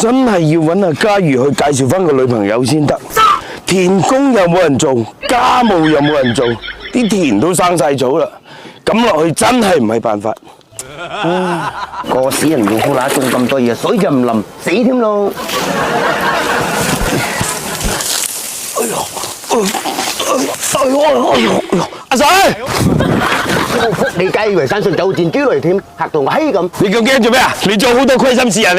真係要揾阿嘉瑜去介紹翻個女朋友先得。田工又冇人做，家務又冇人做，啲田都生晒草啦，咁落去真係唔係辦法。個死人用呼啦種咁多嘢，水就唔淋，死添咯！阿水，我仆你雞，以為山上有箭豬嚟添，嚇到我閪咁。你咁驚做咩啊？你做好多虧心事啊！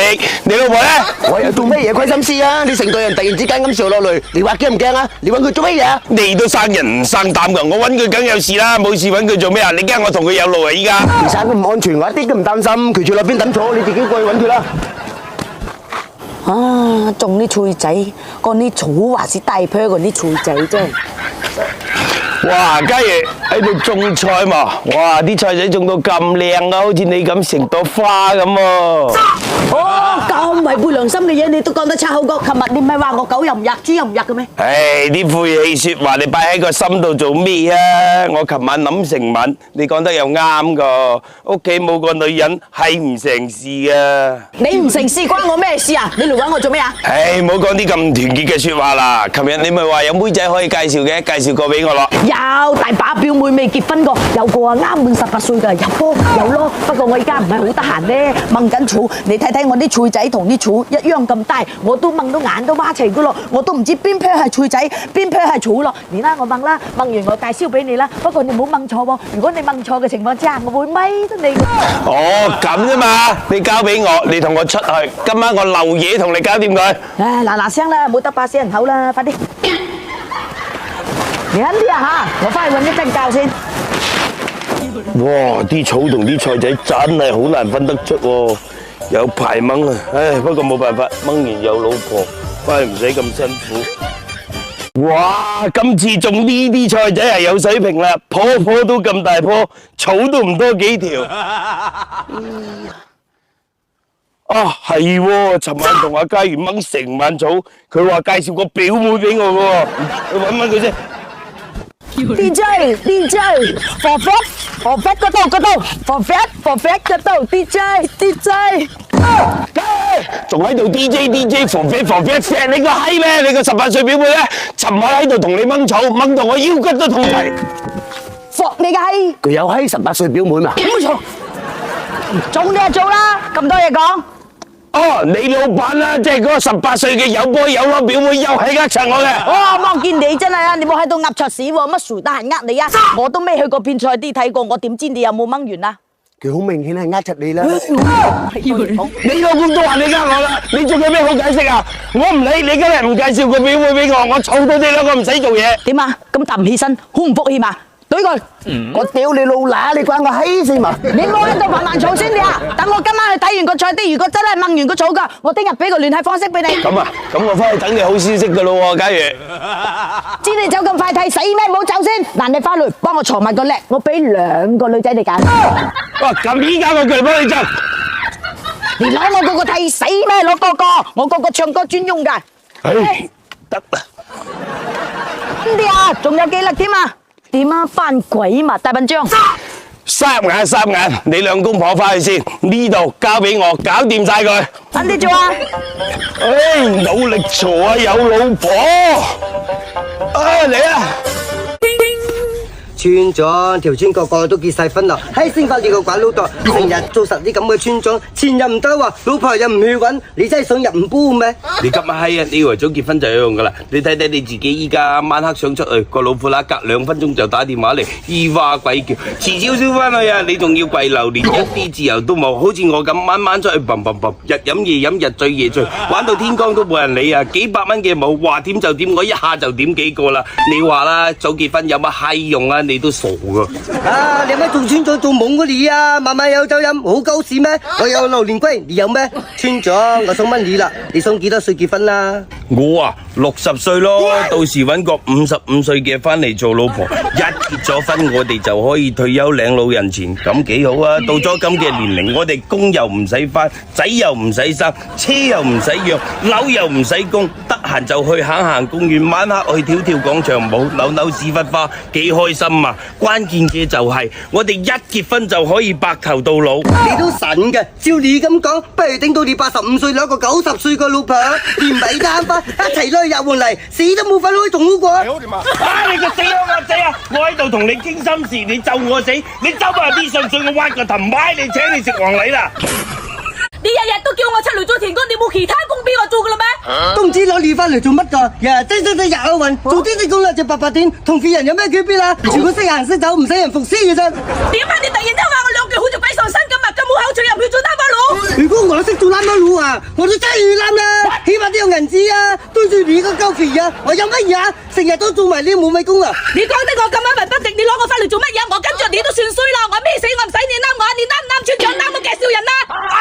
你老婆咧？我又做咩嘢虧心事啊？你成隊人突然之間咁上落嚟，你話驚唔驚啊？你揾佢做咩嘢啊？你都生人唔生膽噶，我揾佢梗有事啦，冇事揾佢做咩啊？你驚我同佢有路啊？依家其實佢唔安全，我一啲都唔擔心。佢住落邊等坐，你自己過去揾佢啦。啊，種啲菜仔，嗰啲草還是大棵嗰啲菜仔啫。哇，嘉怡喺度種菜嘛？哇，啲菜仔種到咁靚啊，好似你咁成朵花咁喎。哦，咁違背良心嘅嘢你都講得出口角。琴日你唔係話我狗又唔入，豬又唔入嘅咩？唉，啲晦氣說話你擺喺個心度做咩啊？我琴晚諗成晚，你講得又啱噶。屋企冇個女人係唔成事啊！你唔成事關我咩事啊？你嚟揾我做咩啊？唉，唔好講啲咁團結嘅說話啦。琴日你咪話有妹仔可以介紹嘅，介紹個俾我咯。有大把表妹未結婚過，有個啊啱滿18歲㗎，有波有咯。不過我而家唔係好得閒咧，掹緊草。你睇睇我啲菜仔同啲草一樣咁大，我都掹到眼都孖齊㗎咯。我都唔知邊批係菜仔，邊批係草咯。你啦，我掹啦，掹完我介紹俾你啦。不過你唔好掹錯喎，如果你掹錯嘅情況之下，我會咪得你。哦，咁啫嘛，你交俾我，你同我出去，今晚我漏夜同你搞掂佢。唉，嗱嗱聲啦，冇得把死人口啦，快啲！你慳啲啊嚇，我翻去揾一陣教先。哇！啲草同啲菜仔真係好難分得出喎，有排掹啊！唉，不過冇辦法，掹完有老婆，翻去唔使咁辛苦。哇！今次種呢啲菜仔係有水平啦，棵棵都咁大棵，草都唔多幾條。啊，係喎！尋晚同阿嘉怡掹成晚草，佢話介紹個表妹俾我嘅喎，去揾揾佢先。DJ ，forfeit 嗰度 forfeit 嗰度 DJ，仲喺度 DJ forfeit 錫你個閪咩？你個18歲表妹咧，尋晚喺度同你掹草，掹到我腰骨都痛齊。服你個閪！佢有閪18歲表妹嘛？冇錯，做你就做啦，咁多嘢講。哦，你老闆啦，即係嗰個18歲嘅有波有攞表妹，又係呃柒我嘅。哇！望見你真係啊，你冇喺度噏錯屎喎，乜樹得閒呃你啊？我都未去過片菜啲睇過，我點知你有冇掹完啊？佢好明顯係呃柒你啦。你老公都話你呃我啦，你仲有咩好解釋啊？我唔理，你今日唔介紹個表妹俾我，我嘈到你兩個唔使做嘢。點啊？咁揼唔起身，好唔服氣嘛？懟佢！我屌你老乸，你關我閪事嘛？你冇喺度慢慢嘈先你啊！等我今晚去睇完個菜啲，如果真係掹完個草㗎，我聽日俾個聯繫方式俾你。咁啊，咁我翻去等你好消息㗎咯喎，假如。知你走咁快睇死咩？冇走先。嗱，你翻嚟幫我藏埋個叻，我俾2個女仔你揀。哇！咁依家我過嚟幫你做。你攞我嗰個睇死咩？攞個，我嗰個唱歌專用㗎。唉，得啦。咁啲啊，仲有幾粒添啊？點啊？扮鬼嘛，大笨象！三眼，你兩公婆翻去先，呢度交俾我，搞掂晒佢。揾啲做啊！唉，努力做啊，有老婆。嚟啊！村長，條村個個都結晒婚啦，閪先發你個鬼老豆，成日做實啲咁嘅村長，錢又唔得話，老婆又唔去揾，你真係想入唔煲咩？你急乜閪啊？你以為早結婚就有用噶啦？你睇睇你自己依家晚黑想出去，個老虎乸隔2分鐘就打電話嚟，二話鬼叫，遲少少翻去啊！你仲要跪榴蓮，一啲自由都冇，好似我咁晚晚出去砰砰砰，日飲夜飲，日醉夜醉，玩到天光都冇人理啊！幾百蚊嘅冇，話點就點，我一下就點幾個啦！你話啦，早結婚有乜閪用啊？你都傻噶！啊，你有咩做村長做懵嗰啲啊？晚晚有酒飲，好鳩屎咩？我有榴蓮龜，你有咩？村長，我想問你啦，你想幾多歲結婚啦？我啊60歲咯，到時揾個55歲嘅翻嚟做老婆，一結咗婚我哋就可以退休領老人錢，咁幾好啊！到咗咁嘅年齡，我哋工又唔使返，仔又唔使生，車又唔使養，樓又唔使供，得閒就去行行公園，晚黑去跳跳廣場舞，扭扭屎忽花，幾開心啊！關鍵嘅就係我哋一結婚就可以白頭到老。你都神嘅，照你咁講，不如等到你85歲攞個90歲個老婆，連米單花一齊攞去入換嚟，死都冇份開仲好過。你個死鄉鴨仔啊！我喺度同你傾心事，你咒我死，你走埋啲順水，我挖個頭買你請你食黃禮啦！你日日都叫我出嚟做田工，你冇其他工俾我做噶啦咩？都唔知攞你翻嚟做乜噶，日日擠擠擠入奧運，做啲工啦就白白點，同廢人有咩區別啊？全部識行識走，唔使人服侍嘅啫。點解你突然間話我兩句好似鬼上身咁啊？咁冇口才入去做擔把佬？如果我識做擔把佬啊，我都真係要擔啦，起碼都有銀紙啊，對住你個鳩肥啊，我有乜嘢啊？成日都做埋呢啲冇米工啊！你講得我咁樣文不值，你攞我翻嚟做乜嘢？我跟住你都算衰啦，我咩死我唔使你啱我，你啱唔啱村長啱冇介紹人啊？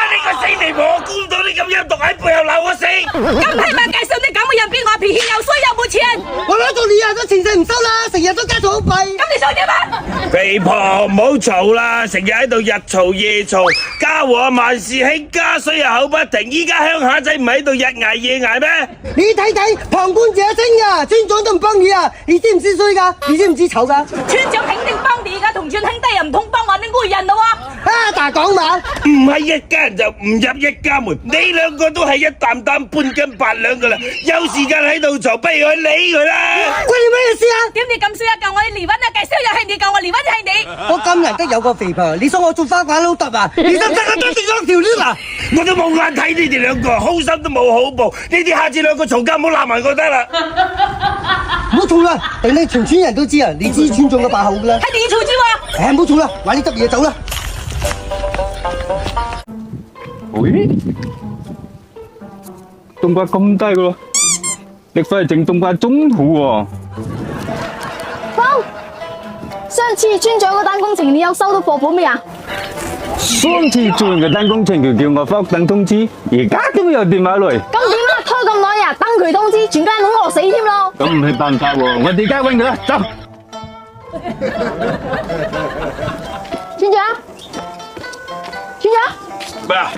你個死地婆，我估唔到你咁陰毒喺背後鬧我死！咁係咪介紹啲咁嘅人俾我，脾氣又衰又冇錢？我攞咗你啊，都前世唔收啦，成日都加咗好費。咁你想點啊？肥婆唔好嘈啦，成日喺度日嘈夜嘈，家和萬事興，家衰又口不停。依家鄉下仔唔喺度日捱夜捱咩？你睇睇旁觀者清啊，村長都唔幫你啊，你知唔知衰噶？你知唔知醜噶？村長肯定幫你噶，同村兄弟又唔通幫我啲外人咯喎！啊，大講話，唔係一家人就唔入一家門，你兩個都係一擔擔半斤八兩噶啦，有時間喺度嘈，不如去理佢啦！關你咩事啊？點你咁衰啊？教我離婚啊？介紹又係你，教我離婚又係你。我咁難得有個肥婆，你想我做花寡佬得啊？你得唔得啊？得定咗條鏈啊！我都冇眼睇你哋兩個，好心都冇好報，你哋下次兩個嘈交唔好鬧埋我得啦！唔好嘈啦，等你全村人都知啊！你知村長嘅把口噶啦。係你嘈啫喎！唔好嘈啦，話你執嘢走啦。喂，冬瓜咁低噶咯，力費係整冬瓜中途喎。上次村長嗰單工程，你有收到貨款未啊？上次做完個單工程，佢叫我翻屋等通知，而家都未有電話嚟。咁點啊？拖咁耐啊？等佢通知，全家人都餓死添咯。咁唔係辦法喎，我哋而家搵佢啦，走。村長，村長。咩啊？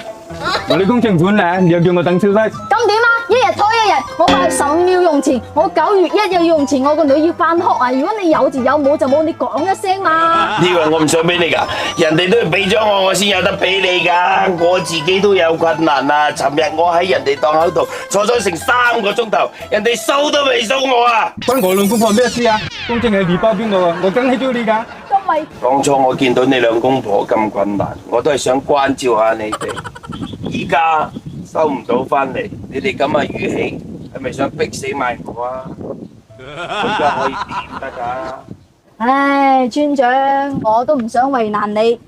我啲工程款啊，你又叫我等消息。咁點啊？一日拖一日，我話15秒用錢，我9月1日要用錢，我個女要返學啊！如果你有就有，冇就冇，你講一聲嘛。呢個我唔想俾你噶，人哋都係俾咗我先有得俾你噶，我自己都有困難啊！尋日我喺人哋檔口度坐咗成3個鐘頭，人哋收都未收我啊！關我兩公婆咩事啊？工程係你包邊個啊？我梗係要你噶。咁咪當初我見到你兩公婆咁困難，我都係想關照下你哋。而家收唔到翻嚟，你哋咁嘅語氣，係咪想逼死埋我啊？我而家可以點得噶？唉，村長，我都唔想為難你。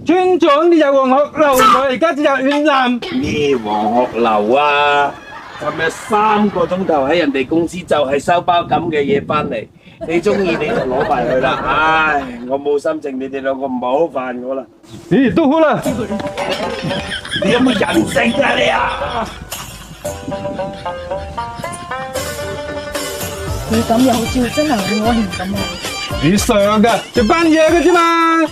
村長，你有黃鶴樓，我而家只有遠南。咩黃鶴樓啊？尋日3個鐘頭喺人哋公司就係收包咁嘅嘢翻嚟，你中意你就攞埋去啦。唉，我冇心情，你哋兩個唔好煩我啦。咦，都好啦。你有冇人性啊你啊？你咁又好似真係好可憐咁啊！你上噶，就扮嘢嘅啫嘛。